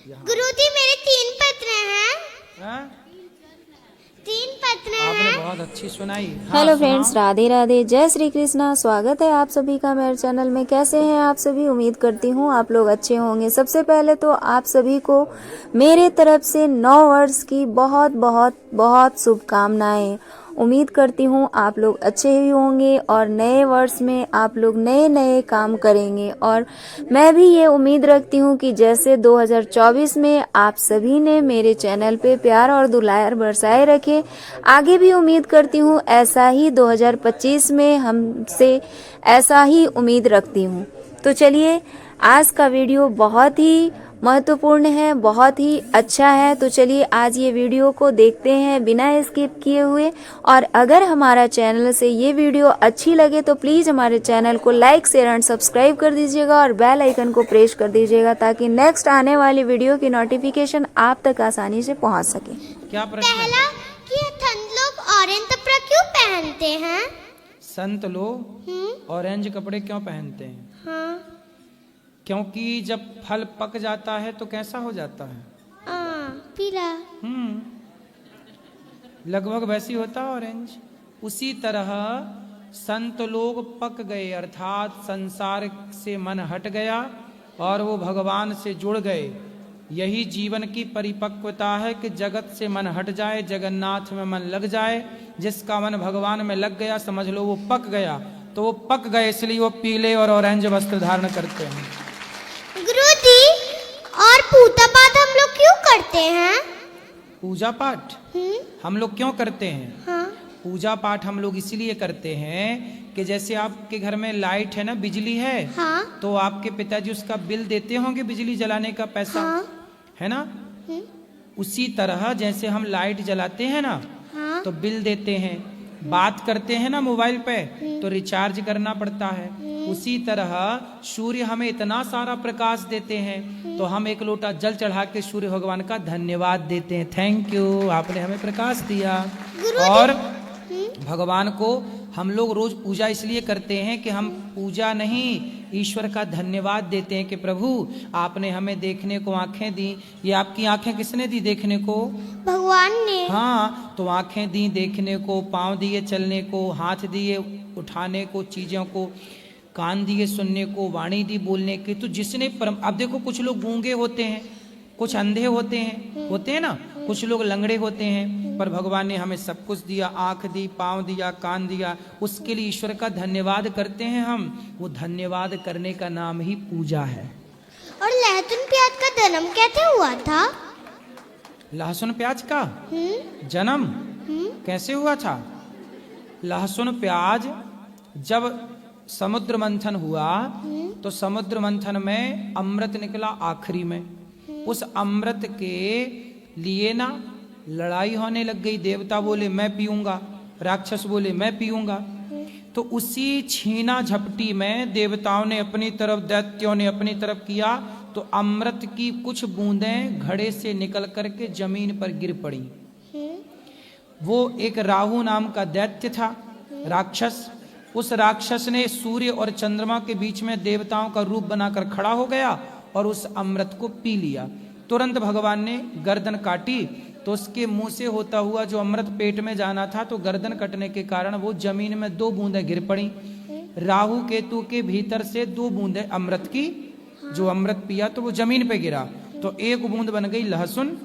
गुरुजी मेरे 3 पत्र हैं। हाँ? 3 पत्र आपने हैं। बहुत अच्छी सुनाई। हेलो हाँ, फ्रेंड्स, सुनाओ। राधे राधे, जय श्री कृष्णा। स्वागत है आप सभी का मेरे चैनल में। कैसे हैं आप सभी? उम्मीद करती हूँ आप लोग अच्छे होंगे। सबसे पहले तो आप सभी को मेरे तरफ से नव वर्ष की बहुत बहुत बहुत शुभकामनाएं। उम्मीद करती हूँ आप लोग अच्छे ही होंगे और नए वर्ष में आप लोग नए नए काम करेंगे। और मैं भी ये उम्मीद रखती हूँ कि जैसे 2024 में आप सभी ने मेरे चैनल पे प्यार और दुलार बरसाए रखे, आगे भी उम्मीद करती हूँ ऐसा ही 2025 में हमसे ऐसा ही उम्मीद रखती हूँ। तो चलिए, आज का वीडियो बहुत ही महत्वपूर्ण है, बहुत ही अच्छा है। तो चलिए आज ये वीडियो को देखते हैं बिना स्किप किए हुए। और अगर हमारा चैनल से ये वीडियो अच्छी लगे तो प्लीज़ हमारे चैनल को लाइक शेयर एंड सब्सक्राइब कर दीजिएगा और बेल आइकन को प्रेस कर दीजिएगा ताकि नेक्स्ट आने वाली वीडियो की नोटिफिकेशन आप तक आसानी से पहुंच सके। क्या प्रश्न है? पहला कि संत लोग ऑरेंज कपड़ा क्यों पहनते हैं? संत लोग ऑरेंज कपड़े क्यों पहनते हैं? हाँ। क्योंकि जब फल पक जाता है तो कैसा हो जाता है? पीला। लगभग वैसी होता है ऑरेंज। उसी तरह संत लोग पक गए, अर्थात संसार से मन हट गया और वो भगवान से जुड़ गए। यही जीवन की परिपक्वता है कि जगत से मन हट जाए, जगन्नाथ में मन लग जाए। जिसका मन भगवान में लग गया समझ लो वो पक गया। तो वो पक गए इसलिए वो पीले और ऑरेंज वस्त्र धारण करते हैं। गुरुजी, और पूजा पाठ हम लोग क्यों करते हैं? पूजा पाठ हम लोग क्यों करते हैं? हाँ। पूजा पाठ हम लोग इसलिए करते हैं कि जैसे आपके घर में लाइट है ना, बिजली है, हाँ। तो आपके पिताजी उसका बिल देते होंगे, बिजली जलाने का पैसा। हाँ। है ना? उसी तरह जैसे हम लाइट जलाते हैं ना, हाँ। तो बिल देते हैं। बात करते हैं ना मोबाइल पे, तो रिचार्ज करना पड़ता है। उसी तरह सूर्य हमें इतना सारा प्रकाश देते हैं तो हम एक लोटा जल चढ़ा के सूर्य भगवान का धन्यवाद देते हैं। थैंक यू, आपने हमें प्रकाश दिया। और भगवान को हम लोग रोज पूजा इसलिए करते हैं कि हम पूजा नहीं, ईश्वर का धन्यवाद देते हैं कि प्रभु आपने हमें देखने को आंखें दी। ये आपकी आंखें किसने दी देखने को? भगवान ने। हाँ, तो आंखें दी देखने को, पाँव दिए चलने को, हाथ दिए उठाने को चीजों को, कान दिए सुनने को, वाणी दी बोलने की। तो जिसने परम, अब देखो कुछ लोग गूंगे होते हैं, कुछ अंधे होते हैं ना, कुछ लोग लंगड़े होते हैं, पर भगवान ने हमें सब कुछ दिया, आंख दी, पाँव दिया, कान दिया। उसके लिए ईश्वर का धन्यवाद करते हैं हम। वो धन्यवाद करने का नाम ही पूजा है। और लहसुन प्याज का जन्म कैसे हुआ था? लहसुन प्याज का जन्म कैसे हुआ था? लहसुन प्याज जब समुद्र मंथन हुआ तो समुद्र मंथन में अमृत निकला आखिरी में। उस अमृत के लिए ना लड़ाई होने लग गई। देवता बोले मैं पीऊंगा, राक्षस बोले मैं पीऊंगा। तो उसी छीना झपटी में देवताओं ने अपनी तरफ, दैत्यों ने अपनी तरफ किया, तो अमृत की कुछ बूंदें घड़े से निकल करके जमीन पर गिर पड़ी। वो एक राहु नाम का दैत्य था, राक्षस। उस राक्षस ने सूर्य और चंद्रमा के बीच में देवताओं का रूप बनाकर खड़ा हो गया और उस अमृत को पी लिया। तुरंत भगवान ने गर्दन काटी तो उसके मुंह से होता हुआ जो अमृत पेट में जाना था, तो गर्दन कटने के कारण वो जमीन में 2 बूंदें गिर पड़ी। राहु केतु के भीतर से 2 बूंदें अमृत की, जो अमृत पिया तो वो जमीन पे गिरा। तो 1 बूंद बन गई लहसुन,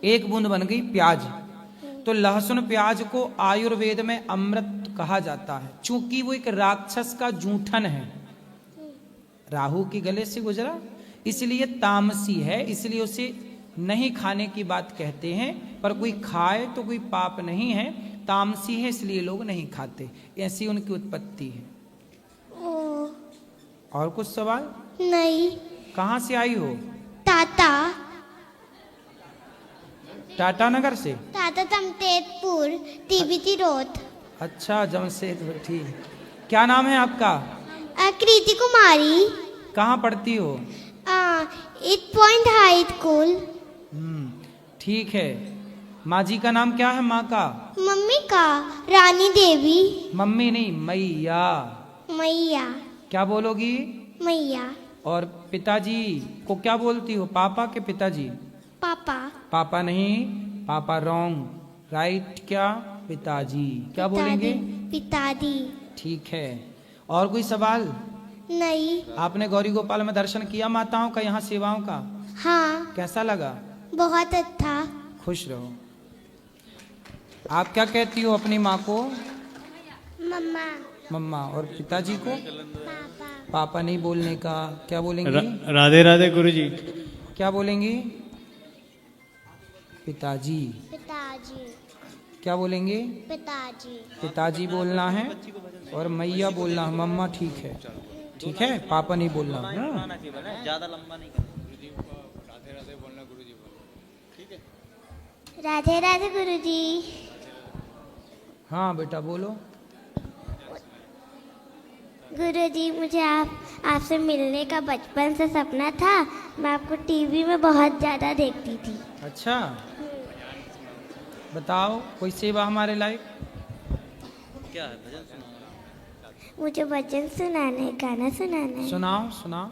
1 बूंद बन गई प्याज। तो लहसुन प्याज को आयुर्वेद में अमृत कहा जाता है, चूंकि वो एक राक्षस का जूठन है, राहु के गले से गुजरा, इसलिए तामसी है, इसलिए उसे नहीं खाने की बात कहते हैं। पर कोई खाए तो कोई पाप नहीं है, तामसी है इसलिए लोग नहीं खाते। ऐसी उनकी उत्पत्ति है। और कुछ सवाल? नहीं। कहाँ से आई हो? टाटा। टाटानगर से? टाटा तमतेजपुर, टीबीटी रोड। अच्छा, जमशेदपुर, ठीक। क्या नाम है आपका? कृति कुमारी। कहाँ पढ़ती हो? 8 पॉइंट हाई स्कूल। ठीक है। माँ जी का नाम क्या है? माँ का? मम्मी का रानी देवी। मम्मी नहीं, मैया। मैया। क्या बोलोगी? मैया। और पिताजी को क्या बोलती हो? पापा के पिताजी? पापा। पापा नहीं, पापा रॉन्ग, राइट क्या? पिताजी। क्या बोलेंगे? पिताजी। ठीक है। और कोई सवाल? नहीं। आपने गौरी गोपाल में दर्शन किया माताओं का, यहाँ सेवाओं का? हाँ। कैसा लगा? बहुत अच्छा। खुश रहो। आप क्या कहती हो अपनी माँ को? मम्मा। मम्मा। और पिताजी को? पापा। पापा नहीं बोलने का, क्या बोलेंगी? राधे राधे गुरुजी। क्या बोलेंगी? पिताजी। पिताजी। क्या बोलेंगे? पिताजी। पिताजी बोलना है और मैया बोलना है, मम्मा। ठीक है, ठीक है, पापा नहीं बोलना। ज्यादा लंबा नहीं राधे राधे गुरुजी। हाँ बेटा बोलो। गुरुजी, मुझे आपसे मिलने का बचपन से सपना था। मैं आपको टीवी में बहुत ज्यादा देखती थी। अच्छा, बताओ कोई सेवा हमारे लायक? क्या है? भजन सुनाओ। मुझे भजन सुनाना है, गाना सुनाना है। सुनाओ सुनाओ।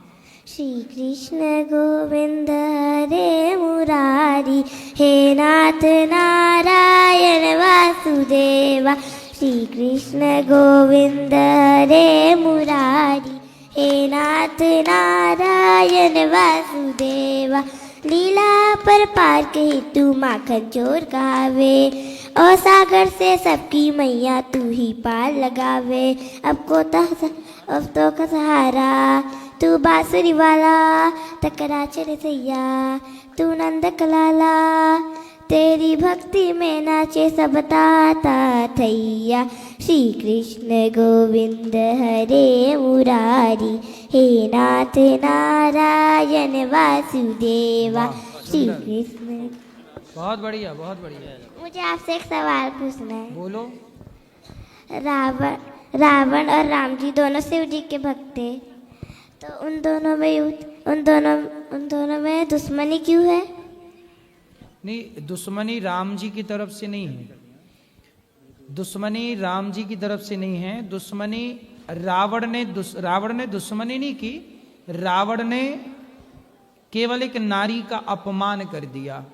श्री कृष्ण गोविंद हरे मुरारी, हे नाथ नारायण वासुदेवा। श्री कृष्ण गोविंद हरे मुरारी, हे नाथ नारायण वासुदेवा। लीला पर पार के तू माखन चोर गावे, और सागर से सबकी मैया तू ही पार लगावे। अब तो का सहारा तू बांसुरी वाला, टकरा चढ़े सैया तू नंद कलाला। तेरी भक्ति में नाचे सब ताता थैया। श्री कृष्ण गोविंद हरे मुरारी, हे नाथ नारायण वासुदेवा। श्री कृष्ण। बहुत बढ़िया, बहुत बढ़िया। मुझे आपसे एक सवाल पूछना है। बोलो। रावण और राम जी दोनों शिव जी के भक्त थे, तो उन दोनों में दुश्मनी क्यों है? नहीं, दुश्मनी राम जी की तरफ से नहीं है। दुश्मनी राम जी की तरफ से नहीं है। दुश्मनी रावण ने दुश्मनी नहीं की। रावण ने केवल एक नारी का अपमान कर दिया।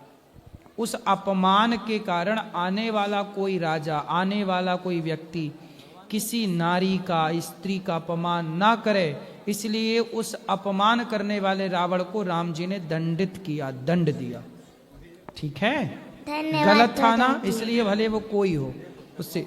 उस अपमान के कारण आने वाला कोई राजा, आने वाला कोई व्यक्ति किसी नारी का, स्त्री का अपमान ना करे, इसलिए उस अपमान करने वाले रावण को राम जी ने दंडित किया, दंड दिया। ठीक है? धन्यवाद। गलत था ना, इसलिए भले वो कोई हो उससे